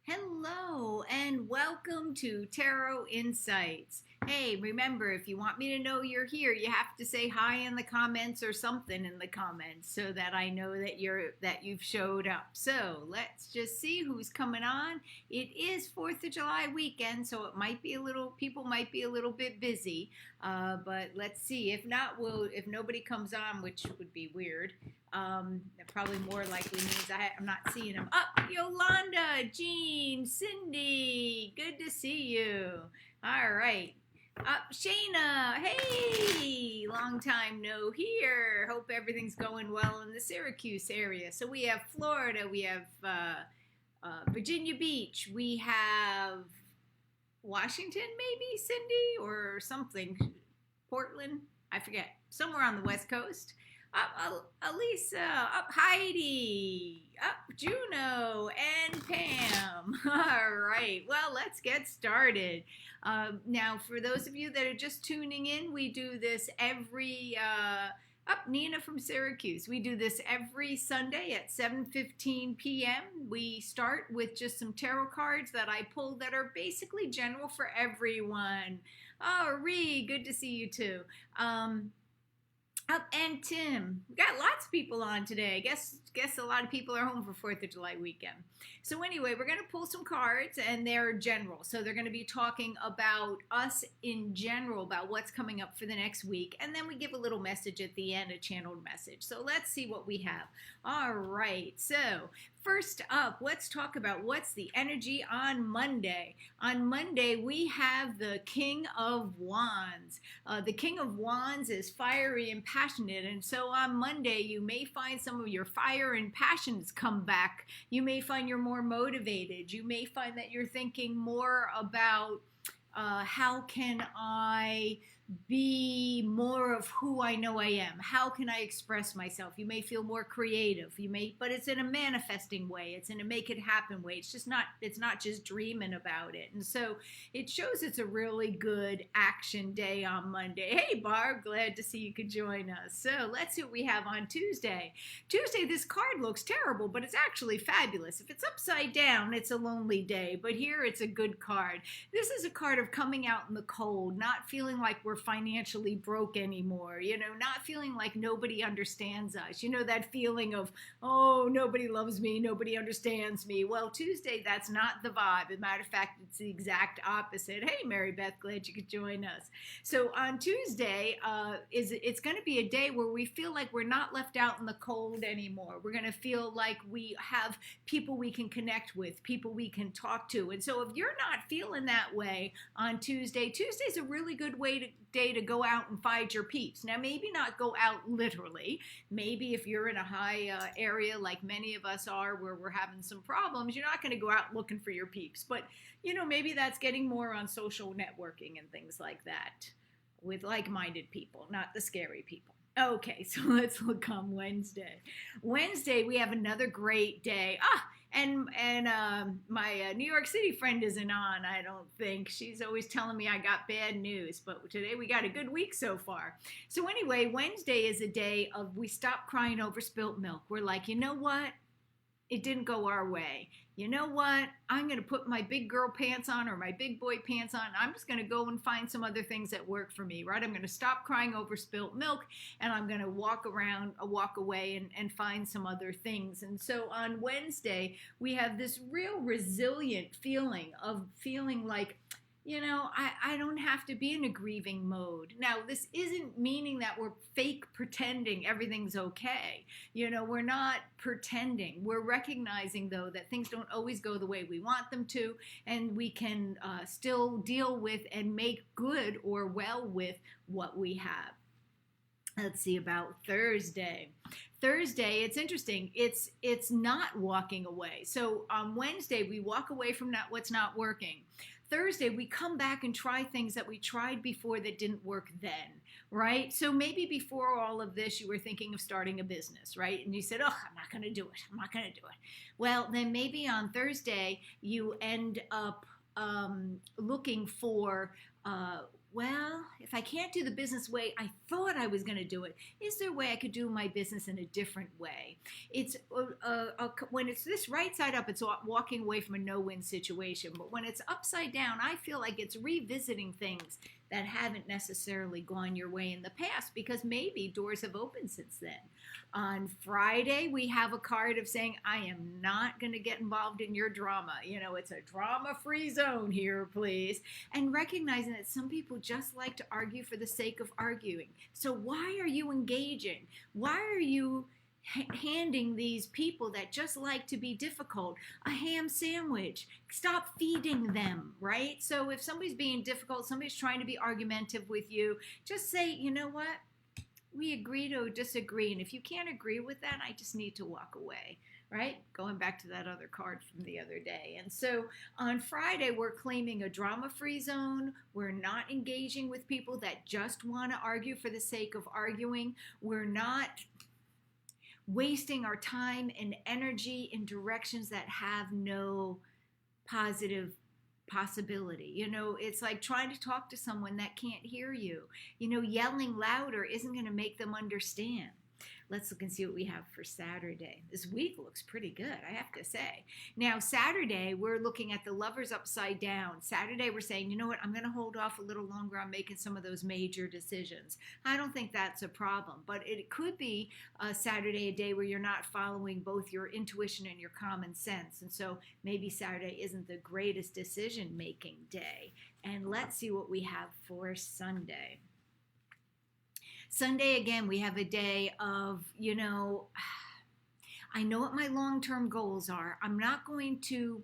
Hello and welcome to Tarot Insights. Hey, remember, if you want me to know you're here, you have to say hi in the comments or something in the comments so that I know that you've showed up. So let's just see who's coming on. It is 4th of July weekend, so people might be a little bit busy. But let's see. If not, if nobody comes on, which would be weird. That probably more likely means I'm not seeing them. Yolanda, Jean, Cindy, good to see you. All right. Shayna, hey, long time no here. Hope everything's going well in the Syracuse area. So we have Florida, we have Virginia Beach, we have Washington, maybe, Cindy, or something. Portland, I forget. Somewhere on the West Coast. Up Elisa, up Heidi, up Juno, and Pam. All right, well, let's get started. Now, for those of you that are just tuning in, we do this every, Nina from Syracuse. We do this every Sunday at 7:15 p.m. We start with just some tarot cards that I pulled that are basically general for everyone. Oh, Ree, good to see you too. And Tim. We got lots of people on today. I guess a lot of people are home for 4th of July weekend. So anyway, we're going to pull some cards, and they're general. So they're going to be talking about us in general, about what's coming up for the next week. And then we give a little message at the end, a channeled message. So let's see what we have. All right. So first up, let's talk about what's the energy on Monday. On Monday, we have the King of Wands. The King of Wands is fiery and passionate, and so on Monday, you may find some of your fire and passions come back. You may find you're more motivated. You may find that you're thinking more about how can I be more of who I know I am? How can I express myself? You may feel more creative. But it's in a manifesting way. It's in a make it happen way. It's not just dreaming about it. And so it shows it's a really good action day on Monday. Hey, Barb, glad to see you could join us. So let's see what we have on Tuesday. Tuesday, this card looks terrible, but it's actually fabulous. If it's upside down, it's a lonely day, but here it's a good card. This is a card of coming out in the cold, not feeling like we're financially broke anymore, not feeling like nobody understands us. That feeling of, oh, nobody loves me, nobody understands me. Well, Tuesday, that's not the vibe. As a matter of fact, it's the exact opposite. Hey, Mary Beth, glad you could join us. So on Tuesday, it's going to be a day where we feel like we're not left out in the cold anymore. We're going to feel like we have people we can connect with, people we can talk to. And so if you're not feeling that way on Tuesday's a really good day to go out and find your peeps. Now, maybe not go out literally. Maybe if you're in a high area like many of us are where we're having some problems, you're not going to go out looking for your peeps. But, maybe that's getting more on social networking and things like that with like-minded people, not the scary people. Okay, so let's look on Wednesday. Wednesday, we have another great day. And my New York City friend isn't on, I don't think. She's always telling me I got bad news, but today we got a good week so far. So anyway, Wednesday is a day of we stop crying over spilt milk. We're like, you know what? It didn't go our way. You know what? I'm going to put my big girl pants on or my big boy pants on. I'm just going to go and find some other things that work for me, right? I'm going to stop crying over spilt milk, and I'm going to walk away and find some other things. And so on Wednesday, we have this real resilient feeling like, I don't have to be in a grieving mode. Now, this isn't meaning that we're fake pretending everything's okay. We're not pretending. We're recognizing, though, that things don't always go the way we want them to, and we can still deal with and make good or well with what we have. Let's see about Thursday. Thursday, it's interesting. It's not walking away. So on Wednesday, we walk away from what's not working. Thursday, we come back and try things that we tried before that didn't work then, right? So maybe before all of this, you were thinking of starting a business, right? And you said, oh, I'm not going to do it. Well, then maybe on Thursday, you end up looking for well, if I can't do the business way I thought I was going to do it, is there a way I could do my business in a different way? It's when it's this right side up, it's walking away from a no-win situation. But when it's upside down, I feel like it's revisiting things that haven't necessarily gone your way in the past, because maybe doors have opened since then. On Friday, we have a card of saying, I am not going to get involved in your drama. It's a drama-free zone here, please. And recognizing that some people just like to argue for the sake of arguing. So why are you engaging? Why are you handing these people that just like to be difficult a ham sandwich? Stop feeding them, right? So if somebody's being difficult, somebody's trying to be argumentative with you, just say, you know what? We agree to disagree. And if you can't agree with that, I just need to walk away, right? Going back to that other card from the other day. And so on Friday, we're claiming a drama-free zone. We're not engaging with people that just want to argue for the sake of arguing. We're not wasting our time and energy in directions that have no positive possibility. It's like trying to talk to someone that can't hear you. Yelling louder isn't going to make them understand. Let's look and see what we have for Saturday. This week looks pretty good, I have to say. Now, Saturday, we're looking at the Lovers upside down. Saturday, we're saying, you know what, I'm going to hold off a little longer on making some of those major decisions. I don't think that's a problem, but it could be Saturday, a day where you're not following both your intuition and your common sense. And so maybe Saturday isn't the greatest decision-making day. And let's see what we have for Sunday. Sunday, again, we have a day of, I know what my long-term goals are. I'm not going to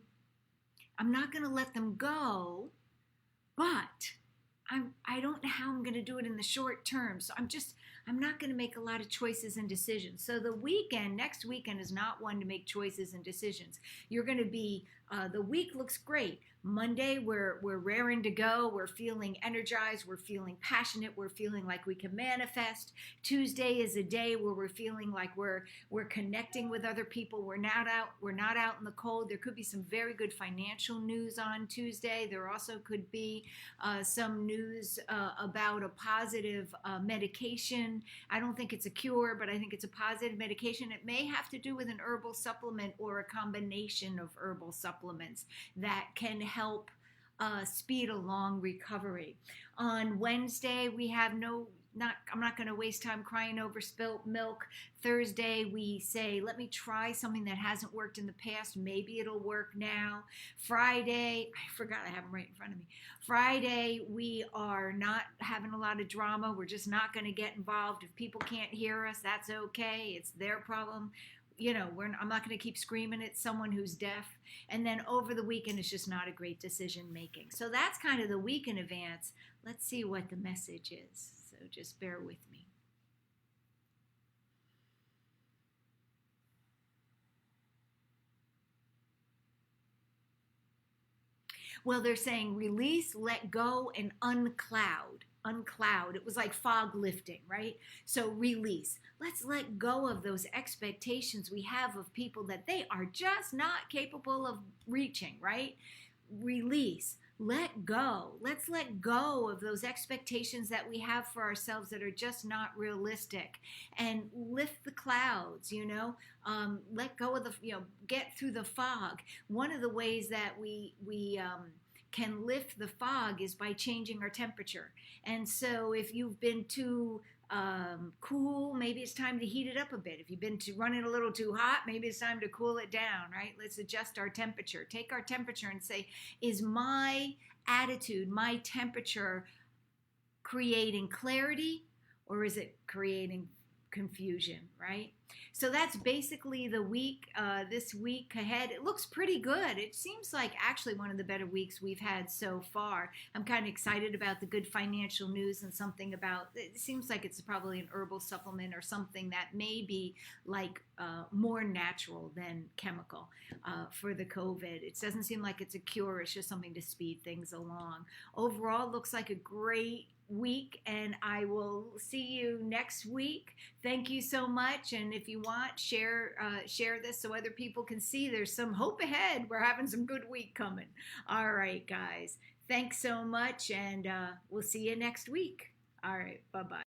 let them go, but I don't know how I'm going to do it in the short term. So I'm not going to make a lot of choices and decisions. So next weekend is not one to make choices and decisions. You're going to be, the week looks great. Monday, we're raring to go. We're feeling energized. We're feeling passionate. We're feeling like we can manifest. Tuesday is a day where we're feeling like we're connecting with other people. We're not out in the cold. There could be some very good financial news on Tuesday. There also could be some news about a positive medication. I don't think it's a cure, but I think it's a positive medication. It may have to do with an herbal supplement or a combination of herbal supplements that can help speed along recovery. On Wednesday, we have I'm not going to waste time crying over spilt milk. Thursday, we say, let me try something that hasn't worked in the past. Maybe it'll work now. Friday, I forgot I have them right in front of me. Friday, we are not having a lot of drama. We're just not going to get involved. If people can't hear us, that's okay. It's their problem. I'm not going to keep screaming at someone who's deaf. And then over the weekend, it's just not a great decision making. So that's kind of the week in advance. Let's see what the message is. So just bear with me. Well, they're saying release, let go, and uncloud. Uncloud. It was like fog lifting, right? So release. Let's let go of those expectations we have of people that they are just not capable of reaching, right? Release. Let go. Let's let go of those expectations that we have for ourselves that are just not realistic, and lift the clouds, let go of get through the fog. One of the ways that we can lift the fog is by changing our temperature. And so if you've been too cool, maybe it's time to heat it up a bit. If you've been running a little too hot, maybe it's time to cool it down, right? Let's adjust our temperature. Take our temperature and say, is my attitude, my temperature creating clarity, or is it creating confusion, right? So that's basically the week, this week ahead. It looks pretty good. It seems like actually one of the better weeks we've had so far. I'm kind of excited about the good financial news and something about, it seems like it's probably an herbal supplement or something that may be like more natural than chemical for the COVID. It doesn't seem like it's a cure. It's just something to speed things along. Overall, looks like a great week, and I will see you next week. Thank you so much, and if you want, share this so other people can see there's some hope ahead. We're having some good week coming. All right, guys. Thanks so much, and we'll see you next week. All right, bye-bye.